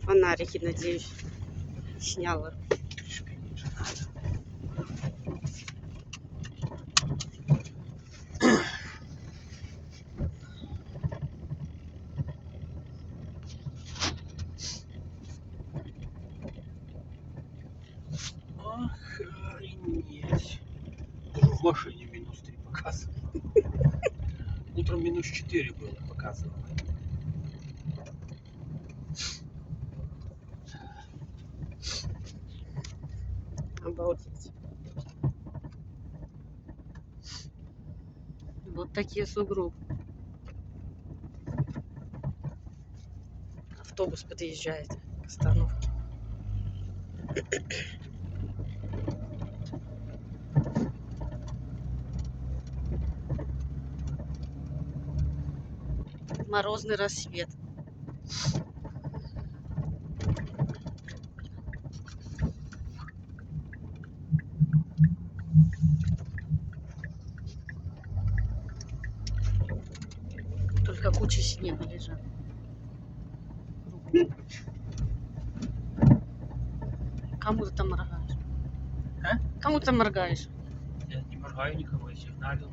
Фонарики, надеюсь, сняла. Охренеть. Даже в машине -3 показывает. Утром -4 было, показывало. Обалдеть. Вот такие сугробы. Автобус подъезжает к остановке. Морозный рассвет. Только куча снега лежат. Кому ты там моргаешь? А? Кому ты моргаешь? Я не моргаю никого, я сигналил.